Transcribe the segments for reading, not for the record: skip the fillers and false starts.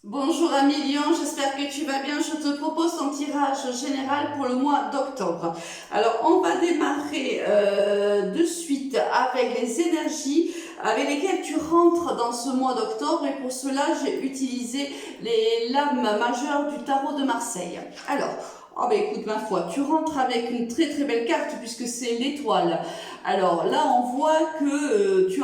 Bonjour Amilion, j'espère que tu vas bien. Je te propose ton tirage général pour le mois d'octobre. Alors on va démarrer de suite avec les énergies avec lesquelles tu rentres dans ce mois d'octobre, et pour cela j'ai utilisé les lames majeures du tarot de Marseille. Alors, oh ben écoute, ma foi, tu rentres avec une très très belle carte puisque c'est l'étoile. Alors là, on voit que tu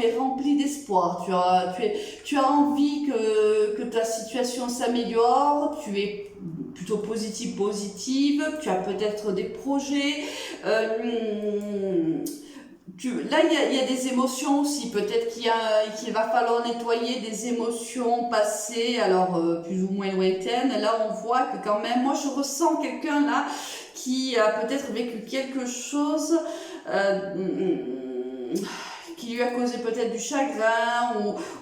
es rempli d'espoir, tu as envie que ta situation s'améliore, tu es plutôt positive, tu as peut-être des projets. Là, il y a des émotions aussi. Peut-être qu'il va falloir nettoyer des émotions passées, alors plus ou moins lointaines. Là, on voit que quand même, moi, je ressens quelqu'un là qui a peut-être vécu quelque chose qui lui a causé peut-être du chagrin,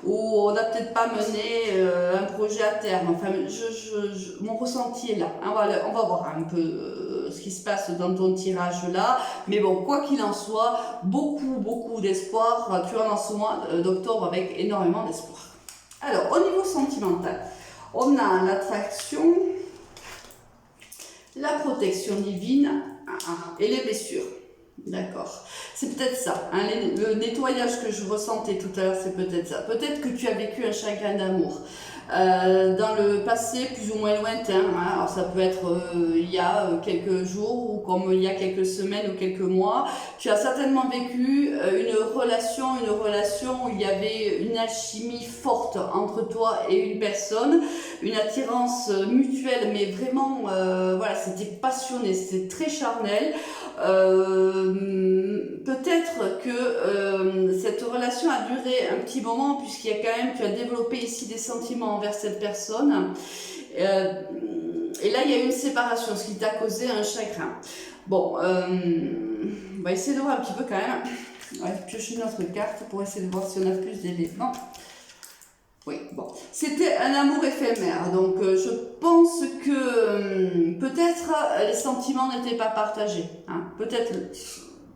ou on n'a peut-être pas mené un projet à terme. Enfin, mon ressenti est là. On va voir un peu ce qui se passe dans ton tirage là. Mais bon, quoi qu'il en soit, beaucoup d'espoir. Tu as dans ce mois d'octobre avec énormément d'espoir. Alors, au niveau sentimental, on a l'attraction, la protection divine et les blessures. D'accord. C'est peut-être ça. Hein, le nettoyage que je ressentais tout à l'heure, c'est peut-être ça. Peut-être que tu as vécu un chagrin d'amour dans le passé plus ou moins lointain. Hein. Alors ça peut être il y a quelques jours, ou comme il y a quelques semaines ou quelques mois. Tu as certainement vécu une relation où il y avait une alchimie forte entre toi et une personne, une attirance mutuelle, mais vraiment, voilà, c'était passionné, c'était très charnel. Peut-être que cette relation a duré un petit moment, puisqu'il y a quand même, tu as développé ici des sentiments envers cette personne, et là il y a eu une séparation, ce qui t'a causé un chagrin. Bon, on va essayer de voir un petit peu quand même. On va piocher notre carte pour essayer de voir si on a plus d'éléments. Oui, bon, c'était un amour éphémère, donc je pense que peut-être les sentiments n'étaient pas partagés, hein. Peut-être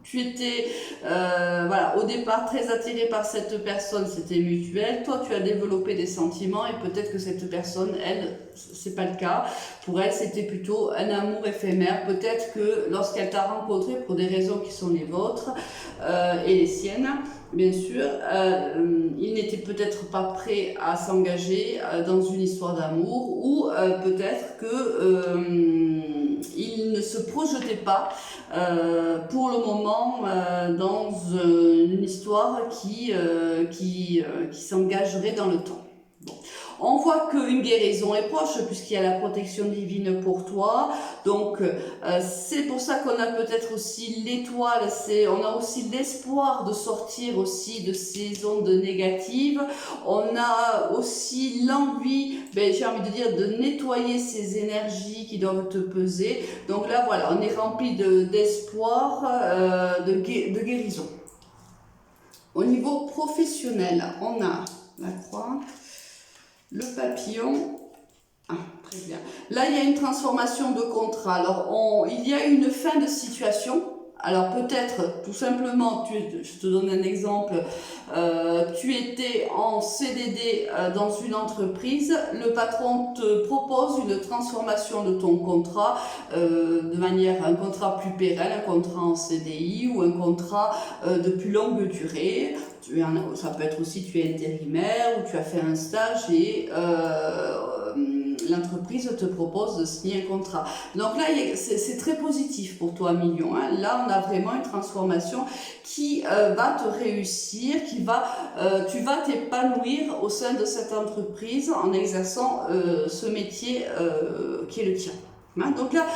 tu étais voilà, au départ très attiré par cette personne, c'était mutuel, toi tu as développé des sentiments, et peut-être que cette personne, elle, c'est pas le cas, pour elle c'était plutôt un amour éphémère. Peut-être que lorsqu'elle t'a rencontré, pour des raisons qui sont les vôtres et les siennes, bien sûr, il n'était peut-être pas prêt à s'engager dans une histoire d'amour, ou peut-être que il ne se projetait pas pour le moment dans une histoire qui s'engagerait dans le temps. Bon. On voit qu'une guérison est proche, puisqu'il y a la protection divine pour toi. Donc c'est pour ça qu'on a peut-être aussi l'étoile, on a aussi l'espoir de sortir aussi de ces ondes négatives. On a aussi l'envie, j'ai envie de dire, de nettoyer ces énergies qui doivent te peser. Donc là voilà, on est rempli d'espoir, de guérison. Au niveau professionnel, on a la croix, le papillon. Ah, très bien. Là, il y a une transformation de contrat. Alors, il y a une fin de situation. Alors, peut-être, tout simplement, je te donne un exemple, tu étais en CDD dans une entreprise, le patron te propose une transformation de ton contrat de manière, un contrat plus pérenne, un contrat en CDI, ou un contrat de plus longue durée. Ça peut être aussi, tu es intérimaire, ou tu as fait un stage, et l'entreprise te propose de signer un contrat. Donc là, c'est très positif pour toi, Million. Hein. Là, on a vraiment une transformation qui va te réussir, tu vas t'épanouir au sein de cette entreprise en exerçant ce métier qui est le tien. Hein. Donc là,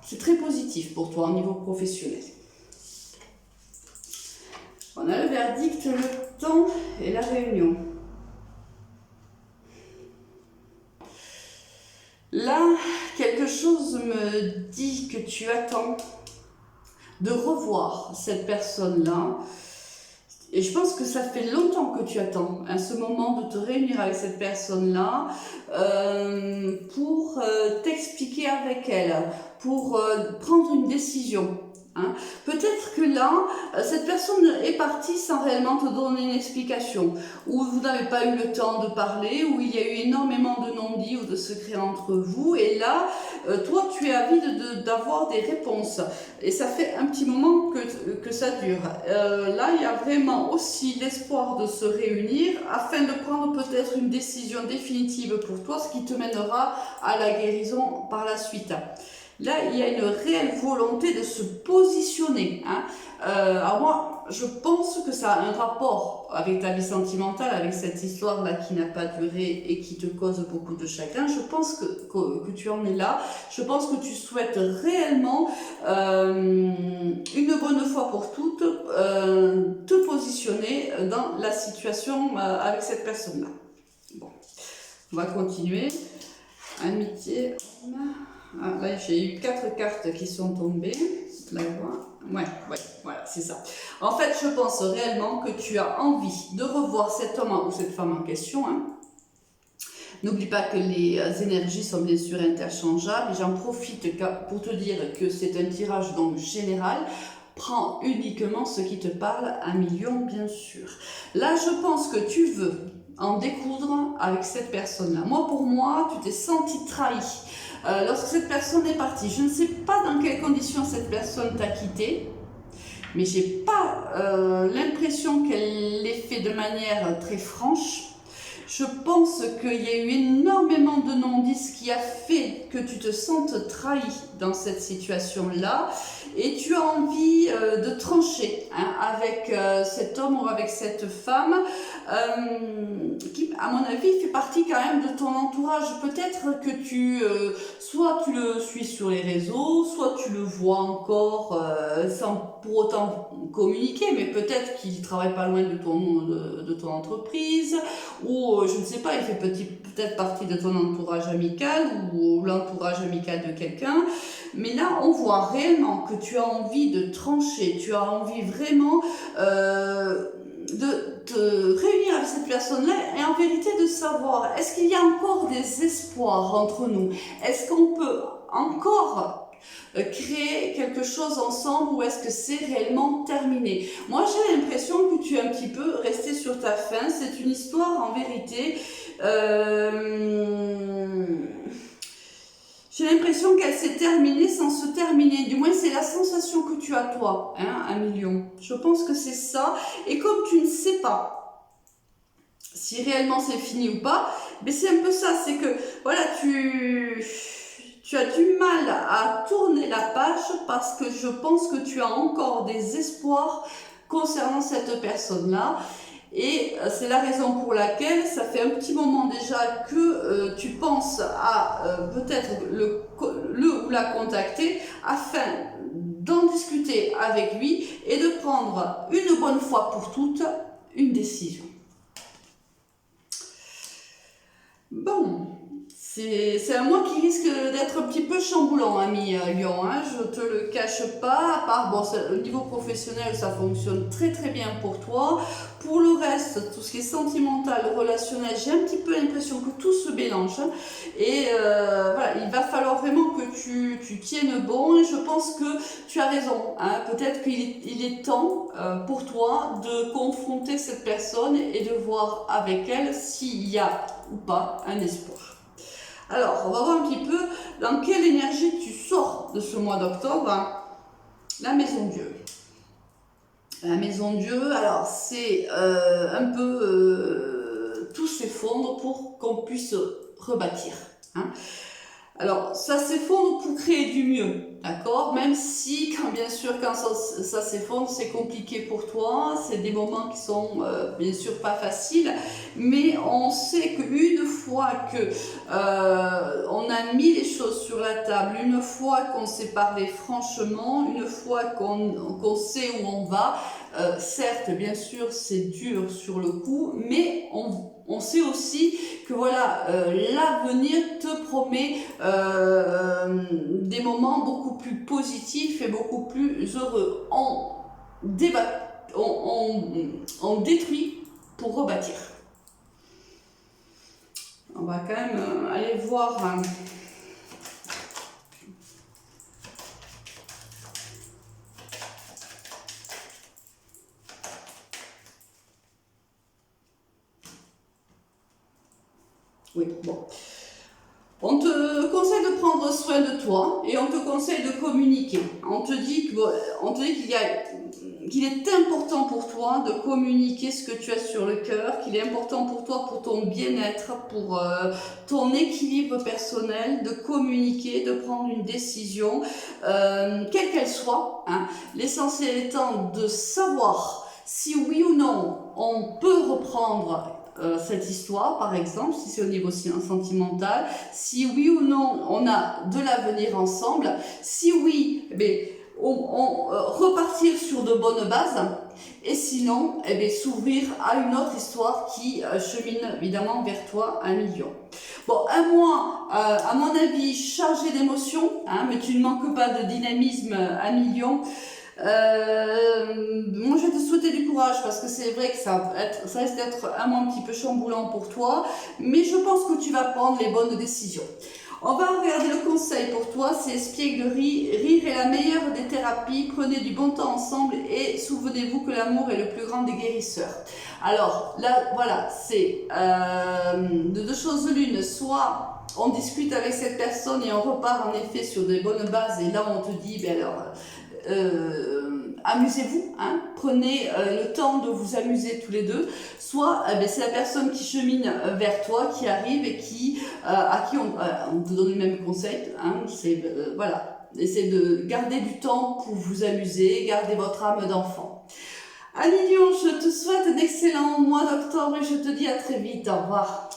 c'est très positif pour toi au niveau professionnel. On a le verdict, le temps et la réunion. Là, quelque chose me dit que tu attends de revoir cette personne-là. Et je pense que ça fait longtemps que tu attends ce moment de te réunir avec cette personne-là pour t'expliquer avec elle, pour prendre une décision. Hein. Peut-être que là, cette personne est partie sans réellement te donner une explication, ou vous n'avez pas eu le temps de parler, ou il y a eu énormément de non de secret entre vous. Et là, toi, tu es avide d'avoir des réponses. Et ça fait un petit moment que ça dure. Là, il y a vraiment aussi l'espoir de se réunir afin de prendre peut-être une décision définitive pour toi, ce qui te mènera à la guérison par la suite. Là, il y a une réelle volonté de se positionner. Hein. Alors moi, je pense que ça a un rapport avec ta vie sentimentale, avec cette histoire-là qui n'a pas duré et qui te cause beaucoup de chagrin. Je pense que tu en es là. Je pense que tu souhaites réellement, une bonne fois pour toutes, te positionner dans la situation avec cette personne-là. Bon, on va continuer. Amitié. Ah, là, j'ai eu 4 cartes qui sont tombées. Là, ouais, voilà, c'est ça. En fait, je pense réellement que tu as envie de revoir cet homme ou cette femme en question. Hein. N'oublie pas que les énergies sont bien sûr interchangeables. J'en profite pour te dire que c'est un tirage donc général. Prends uniquement ce qui te parle, 1 million bien sûr. Là, je pense que tu veux en découdre avec cette personne-là. Pour moi, tu t'es senti trahi. Lorsque cette personne est partie, je ne sais pas dans quelles conditions cette personne t'a quitté, mais j'ai pas l'impression qu'elle l'ait fait de manière très franche. Je pense qu'il y a eu énormément de non-dits, ce qui a fait que tu te sentes trahi dans cette situation-là, et tu as envie de trancher hein, avec cet homme ou avec cette femme qui, à mon avis, fait partie quand même de ton entourage. Peut-être que soit tu le suis sur les réseaux, soit tu le vois encore sans pour autant communiquer, mais peut-être qu'il travaille pas loin de ton entreprise, ou je ne sais pas, il fait peut-être partie de ton entourage amical ou l'entourage amical de quelqu'un. Mais là, on voit réellement que tu as envie de trancher, tu as envie vraiment de te réunir avec cette personne-là et en vérité de savoir, est-ce qu'il y a encore des espoirs entre nous? Est-ce qu'on peut encore créer quelque chose ensemble ou est-ce que c'est réellement terminé? Moi, j'ai l'impression que tu es un petit peu resté sur ta faim. C'est une histoire en vérité... j'ai l'impression qu'elle s'est terminée sans se terminer. Du moins, c'est la sensation que tu as toi, hein, 1 million. Je pense que c'est ça. Et comme tu ne sais pas si réellement c'est fini ou pas, mais c'est un peu ça. C'est que, voilà, tu as du mal à tourner la page parce que je pense que tu as encore des espoirs concernant cette personne-là. Et c'est la raison pour laquelle ça fait un petit moment déjà que tu penses à peut-être le ou la contacter afin d'en discuter avec lui et de prendre une bonne fois pour toutes une décision. Bon, c'est un mois qui risque d'être un petit peu chamboulant, ami Lion, hein, je te le cache pas, à part, bon, au niveau professionnel, ça fonctionne très très bien pour toi. Pour le reste, tout ce qui est sentimental, relationnel, j'ai un petit peu l'impression que tout se mélange. Et voilà, il va falloir vraiment que tu tiennes bon, et je pense que tu as raison, hein, peut-être qu'il est temps pour toi de confronter cette personne et de voir avec elle s'il y a ou pas un espoir. Alors, on va voir un petit peu dans quelle énergie tu sors de ce mois d'octobre. La maison Dieu. La maison Dieu, alors c'est un peu tout s'effondre pour qu'on puisse rebâtir. Hein. Alors, ça s'effondre pour créer du mieux, d'accord? Même si, bien sûr, quand ça s'effondre, c'est compliqué pour toi, c'est des moments qui sont bien sûr pas faciles, mais on sait qu'une fois que on a mis les choses sur la table, une fois qu'on s'est parlé franchement, une fois qu'on sait où on va, certes, bien sûr, c'est dur sur le coup, mais on sait aussi que voilà, l'avenir te promet des moments beaucoup plus positifs et beaucoup plus heureux. On détruit pour rebâtir. On va quand même aller voir... Oui, bon. On te conseille de prendre soin de toi et on te conseille de communiquer. On te dit qu'il est important pour toi de communiquer ce que tu as sur le cœur, qu'il est important pour toi, pour ton bien-être, pour ton équilibre personnel, de communiquer, de prendre une décision, quelle qu'elle soit, hein. L'essentiel étant de savoir si oui ou non on peut reprendre cette histoire, par exemple, si c'est au niveau sentimental, si oui ou non on a de l'avenir ensemble, si oui, eh bien, repartir sur de bonnes bases, et sinon, eh bien, s'ouvrir à une autre histoire qui chemine évidemment vers toi, 1 million. Bon, un mois, à mon avis, chargé d'émotions, hein, mais tu ne manques pas de dynamisme, 1 million. Moi je vais te souhaiter du courage parce que c'est vrai que ça risque d'être un mois un petit peu chamboulant pour toi, mais je pense que tu vas prendre les bonnes décisions. On va regarder le conseil pour toi, c'est espièglerie, rire est la meilleure des thérapies, prenez du bon temps ensemble et souvenez-vous que l'amour est le plus grand des guérisseurs. Alors là voilà, c'est de deux choses l'une, soit on discute avec cette personne et on repart en effet sur des bonnes bases et là on te dit, ben alors amusez-vous, hein, prenez le temps de vous amuser tous les deux, soit c'est la personne qui chemine vers toi, qui arrive et à qui on te donne le même conseil, hein, c'est voilà, essayez de garder du temps pour vous amuser, garder votre âme d'enfant. Anne Lyon, je te souhaite un excellent mois d'octobre et je te dis à très vite, au revoir.